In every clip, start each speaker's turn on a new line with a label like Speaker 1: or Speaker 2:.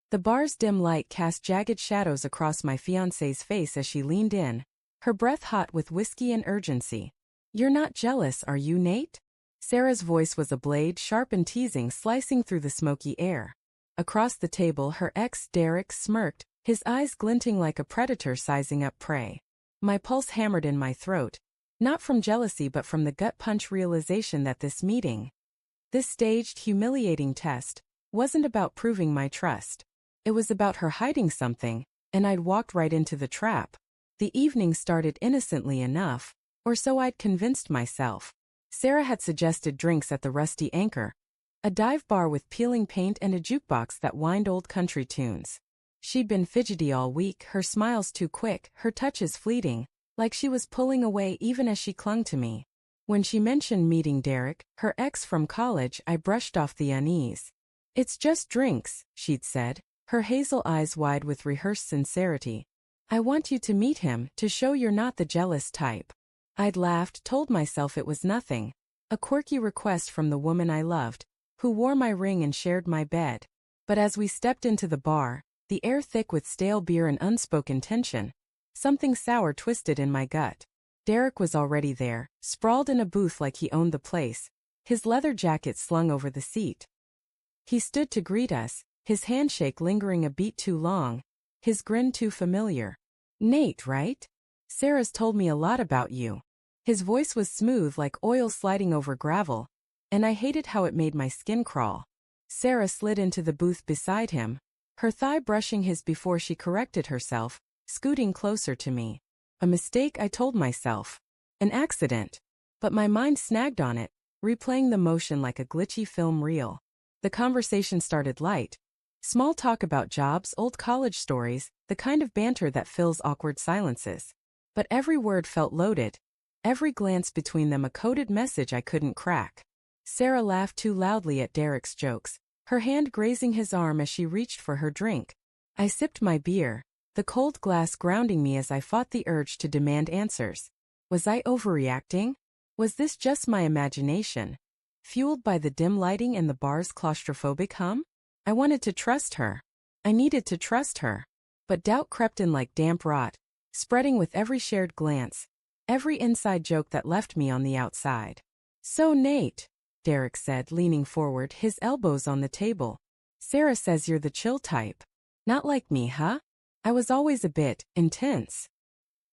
Speaker 1: The bar's dim light cast jagged shadows across my fiancée's face as she leaned in, her breath hot with whiskey and urgency. "You're not jealous, are you, Nate?" Sarah's voice was a blade, sharp and teasing, slicing through the smoky air. Across the table, her ex, Derek, smirked, his eyes glinting like a predator sizing up prey. My pulse hammered in my throat, not from jealousy but from the gut-punch realization that this meeting, this staged, humiliating test, wasn't about proving my trust. It was about her hiding something, and I'd walked right into the trap. The evening started innocently enough, or so I'd convinced myself. Sarah had suggested drinks at the Rusty Anchor, a dive bar with peeling paint and a jukebox that whined old country tunes. She'd been fidgety all week, her smiles too quick, her touches fleeting, like she was pulling away even as she clung to me. When she mentioned meeting Derek, her ex from college, I brushed off the unease. "It's just drinks," she'd said, her hazel eyes wide with rehearsed sincerity. "I want you to meet him, to show you're not the jealous type." I'd laughed, told myself it was nothing, a quirky request from the woman I loved, who wore my ring and shared my bed. But as we stepped into the bar, the air thick with stale beer and unspoken tension, something sour twisted in my gut. Derek was already there, sprawled in a booth like he owned the place, his leather jacket slung over the seat. He stood to greet us, his handshake lingering a beat too long, his grin too familiar. "Nate, right? Sarah's told me a lot about you." His voice was smooth like oil sliding over gravel, and I hated how it made my skin crawl. Sarah slid into the booth beside him, her thigh brushing his before she corrected herself, scooting closer to me. A mistake, I told myself. An accident. But my mind snagged on it, replaying the motion like a glitchy film reel. The conversation started light. Small talk about jobs, old college stories, the kind of banter that fills awkward silences. But every word felt loaded, every glance between them a coded message I couldn't crack. Sarah laughed too loudly at Derek's jokes, her hand grazing his arm as she reached for her drink. I sipped my beer, the cold glass grounding me as I fought the urge to demand answers. Was I overreacting? Was this just my imagination, fueled by the dim lighting and the bar's claustrophobic hum? I wanted to trust her. I needed to trust her. But doubt crept in like damp rot, spreading with every shared glance, every inside joke that left me on the outside. "So Nate," Derek said, leaning forward, his elbows on the table. "Sarah says you're the chill type. Not like me, huh? I was always a bit intense."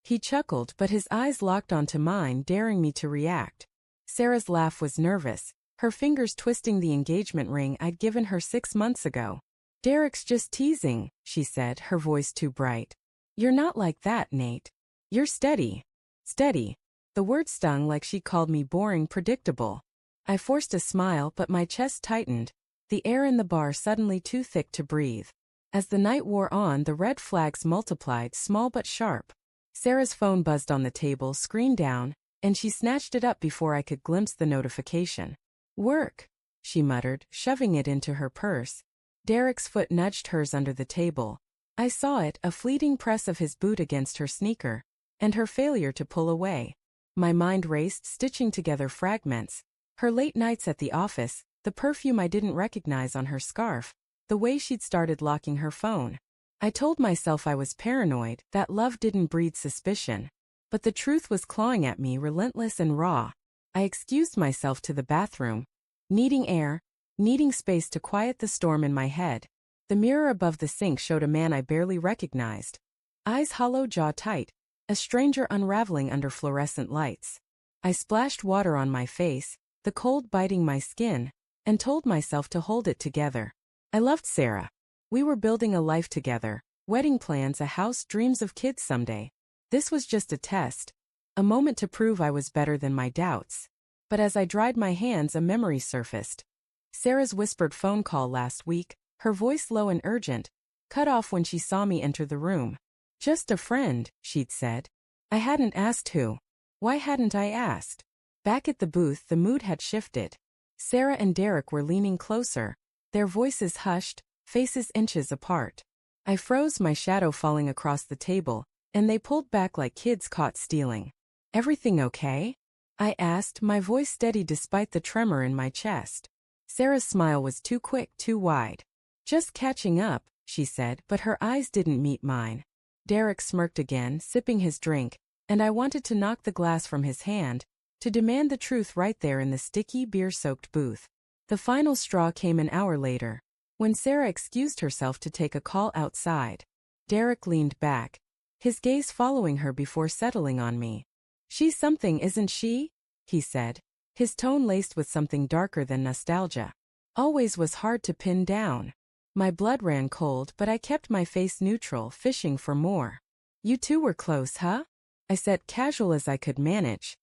Speaker 1: He chuckled, but his eyes locked onto mine, daring me to react. Sarah's laugh was nervous, her fingers twisting the engagement ring I'd given her 6 months ago. "Derek's just teasing," she said, her voice too bright. "You're not like that, Nate. You're steady." Steady. The word stung like she called me boring, predictable. I forced a smile, but my chest tightened, the air in the bar suddenly too thick to breathe. As the night wore on, the red flags multiplied, small but sharp. Sarah's phone buzzed on the table, screen down, and she snatched it up before I could glimpse the notification. "Work," she muttered, shoving it into her purse. Derek's foot nudged hers under the table. I saw it, a fleeting press of his boot against her sneaker, and her failure to pull away. My mind raced, stitching together fragments. Her late nights at the office, the perfume I didn't recognize on her scarf, the way she'd started locking her phone. I told myself I was paranoid, that love didn't breed suspicion. But the truth was clawing at me, relentless and raw. I excused myself to the bathroom, needing air, needing space to quiet the storm in my head. The mirror above the sink showed a man I barely recognized. Eyes hollow, jaw tight, a stranger unraveling under fluorescent lights. I splashed water on my face, the cold biting my skin, and told myself to hold it together. I loved Sarah. We were building a life together, wedding plans, a house, dreams of kids someday. This was just a test, a moment to prove I was better than my doubts. But as I dried my hands, a memory surfaced. Sarah's whispered phone call last week, her voice low and urgent, cut off when she saw me enter the room. "Just a friend," she'd said. I hadn't asked who. Why hadn't I asked? Back at the booth, the mood had shifted. Sarah and Derek were leaning closer, their voices hushed, faces inches apart. I froze, my shadow falling across the table, and they pulled back like kids caught stealing. "Everything okay?" I asked, my voice steady despite the tremor in my chest. Sarah's smile was too quick, too wide. "Just catching up," she said, but her eyes didn't meet mine. Derek smirked again, sipping his drink, and I wanted to knock the glass from his hand, to demand the truth right there in the sticky, beer-soaked booth. The final straw came an hour later, when Sarah excused herself to take a call outside. Derek leaned back, his gaze following her before settling on me. "She's something, isn't she?" he said, his tone laced with something darker than nostalgia. "Always was hard to pin down." My blood ran cold, but I kept my face neutral, fishing for more. "You two were close, huh?" I said, casual as I could manage.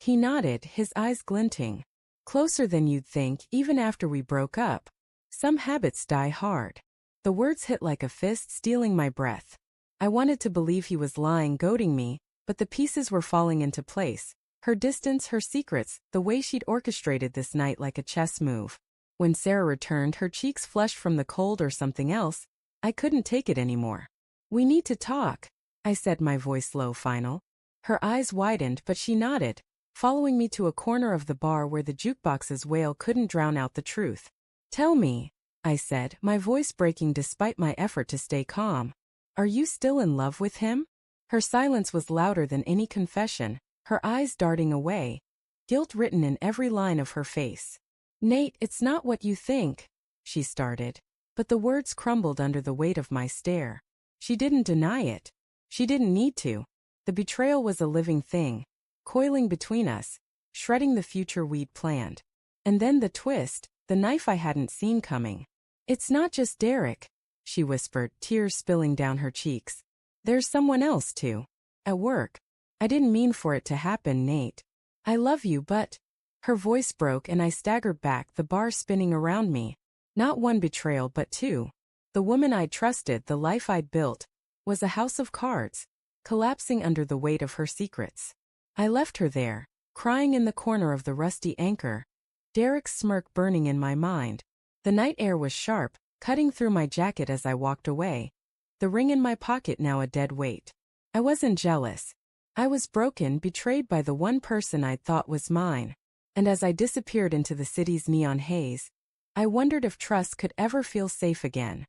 Speaker 1: He nodded, his eyes glinting. "Closer than you'd think, even after we broke up. Some habits die hard." The words hit like a fist, stealing my breath. I wanted to believe he was lying, goading me, but the pieces were falling into place. Her distance, her secrets, the way she'd orchestrated this night like a chess move. When Sarah returned, her cheeks flushed from the cold or something else, I couldn't take it anymore. "We need to talk," I said, my voice low, final. Her eyes widened, but she nodded, following me to a corner of the bar where the jukebox's wail couldn't drown out the truth. "Tell me," I said, my voice breaking despite my effort to stay calm. "Are you still in love with him?" Her silence was louder than any confession, her eyes darting away, guilt written in every line of her face. "Nate, it's not what you think," she started, but the words crumbled under the weight of my stare. She didn't deny it. She didn't need to. The betrayal was a living thing, coiling between us, shredding the future we'd planned. And then the twist, the knife I hadn't seen coming. "It's not just Derek," she whispered, tears spilling down her cheeks. "There's someone else too. At work. I didn't mean for it to happen, Nate. I love you, but—" Her voice broke and I staggered back, the bar spinning around me. Not one betrayal but two. The woman I'd trusted, the life I'd built, was a house of cards, collapsing under the weight of her secrets. I left her there, crying in the corner of the rusty anchor, Derek's smirk burning in my mind. The night air was sharp, cutting through my jacket as I walked away, the ring in my pocket now a dead weight. I wasn't jealous. I was broken, betrayed by the one person I'd thought was mine. And as I disappeared into the city's neon haze, I wondered if trust could ever feel safe again.